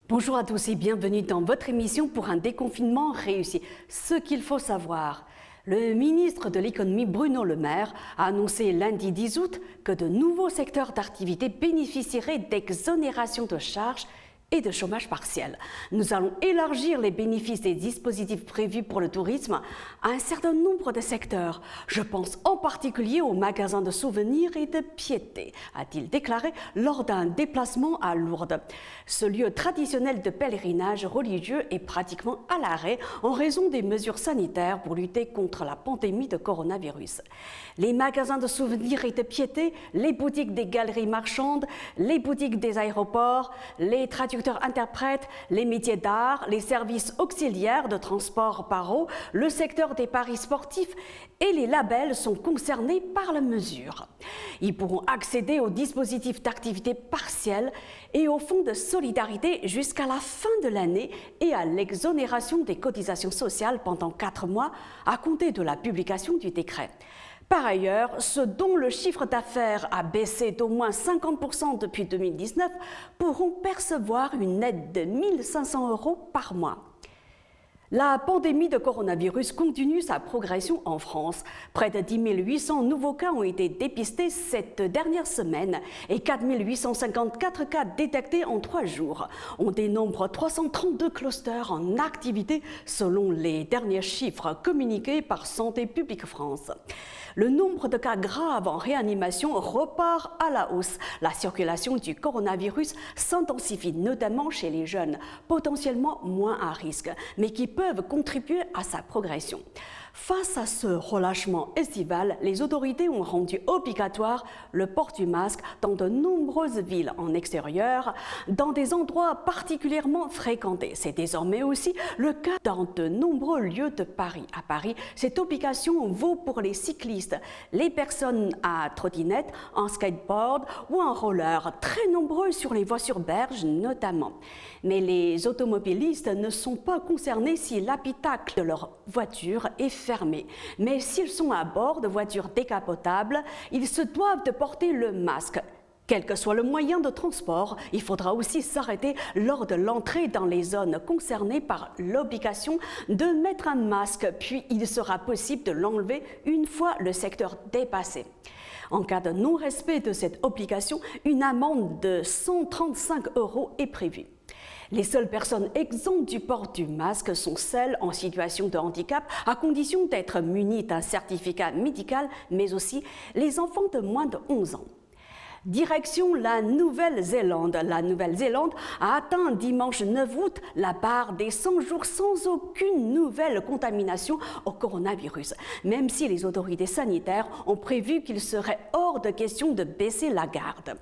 Bonjour à tous et bienvenue dans votre émission pour un déconfinement réussi. Ce qu'il faut savoir. Le ministre de l'économie Bruno Le Maire a annoncé lundi 10 août que de nouveaux secteurs d'activité bénéficieraient d'exonérations de charges et de chômage partiel. Nous allons élargir les bénéfices des dispositifs prévus pour le tourisme à un certain nombre de secteurs. Je pense en particulier aux magasins de souvenirs et de piété, a-t-il déclaré lors d'un déplacement à Lourdes. Ce lieu traditionnel de pèlerinage religieux est pratiquement à l'arrêt en raison des mesures sanitaires pour lutter contre la pandémie de coronavirus. Les magasins de souvenirs et de piété, les boutiques des galeries marchandes, les boutiques des aéroports, les traducteurs-interprètes, les métiers d'art, les services auxiliaires de transport par eau, le secteur des paris sportifs et les labels sont concernés par la mesure. Ils pourront accéder aux dispositifs d'activité partielle et au fonds de solidarité jusqu'à la fin de l'année et à l'exonération des cotisations sociales pendant 4 mois à compter de la publication du décret. Par ailleurs, ceux dont le chiffre d'affaires a baissé d'au moins 50% depuis 2019 pourront percevoir une aide de 1 500 € par mois. La pandémie de coronavirus continue sa progression en France. Près de 10 800 nouveaux cas ont été dépistés cette dernière semaine et 4 854 cas détectés en 3 jours. On dénombre 332 clusters en activité selon les derniers chiffres communiqués par Santé publique France. Le nombre de cas graves en réanimation repart à la hausse. La circulation du coronavirus s'intensifie notamment chez les jeunes, potentiellement moins à risque, mais qui peuvent contribuer à sa progression. Face à ce relâchement estival, les autorités ont rendu obligatoire le port du masque dans de nombreuses villes en extérieur, dans des endroits particulièrement fréquentés. C'est désormais aussi le cas dans de nombreux lieux de Paris. À Paris, cette obligation vaut pour les cyclistes, les personnes à trottinette, en skateboard ou en roller, très nombreux sur les voies sur berge notamment. Mais les automobilistes ne sont pas concernés si l'habitacle de leur voiture est fermé. Mais s'ils sont à bord de voitures décapotables, ils se doivent de porter le masque. Quel que soit le moyen de transport, il faudra aussi s'arrêter lors de l'entrée dans les zones concernées par l'obligation de mettre un masque, puis il sera possible de l'enlever une fois le secteur dépassé. En cas de non-respect de cette obligation, une amende de 135 € est prévue. Les seules personnes exemptes du port du masque sont celles en situation de handicap, à condition d'être munies d'un certificat médical, mais aussi les enfants de moins de 11 ans. Direction la Nouvelle-Zélande. La Nouvelle-Zélande a atteint dimanche 9 août la barre des 100 jours sans aucune nouvelle contamination au coronavirus, même si les autorités sanitaires ont prévu qu'il serait hors de question de baisser la garde.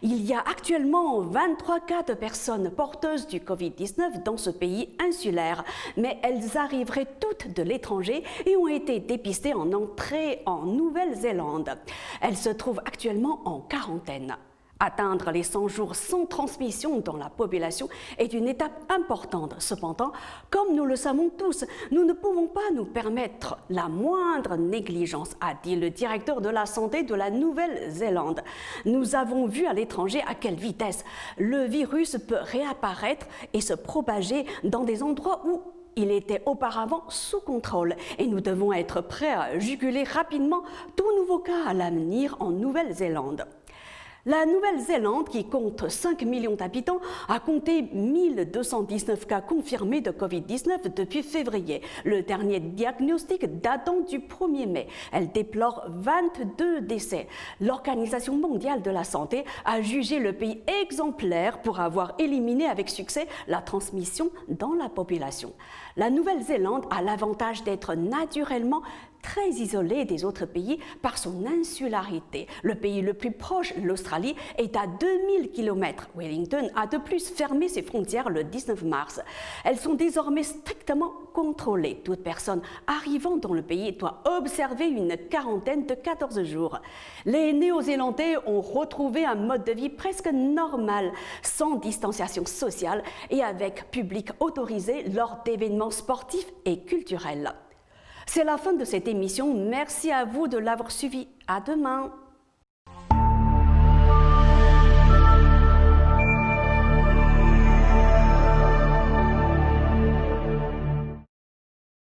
Il y a actuellement 23 cas de personnes porteuses du Covid-19 dans ce pays insulaire, mais elles arriveraient toutes de l'étranger et ont été dépistées en entrée en Nouvelle-Zélande. Elles se trouvent actuellement en quarantaine. Atteindre les 100 jours sans transmission dans la population est une étape importante. Cependant, comme nous le savons tous, nous ne pouvons pas nous permettre la moindre négligence, a dit le directeur de la santé de la Nouvelle-Zélande. Nous avons vu à l'étranger à quelle vitesse le virus peut réapparaître et se propager dans des endroits où il était auparavant sous contrôle et nous devons être prêts à juguler rapidement tout nouveau cas à l'avenir en Nouvelle-Zélande. La Nouvelle-Zélande, qui compte 5 millions d'habitants, a compté 1219 cas confirmés de Covid-19 depuis février, le dernier diagnostic datant du 1er mai. Elle déplore 22 décès. L'Organisation mondiale de la santé a jugé le pays exemplaire pour avoir éliminé avec succès la transmission dans la population. La Nouvelle-Zélande a l'avantage d'être naturellement très isolée des autres pays par son insularité. Le pays le plus proche, l'Australie, est à 2000 km. Wellington a de plus fermé ses frontières le 19 mars. Elles sont désormais strictement contrôlées. Toute personne arrivant dans le pays doit observer une quarantaine de 14 jours. Les Néo-Zélandais ont retrouvé un mode de vie presque normal, sans distanciation sociale et avec public autorisé lors d'événements sportifs et culturels. C'est la fin de cette émission. Merci à vous de l'avoir suivi. À demain.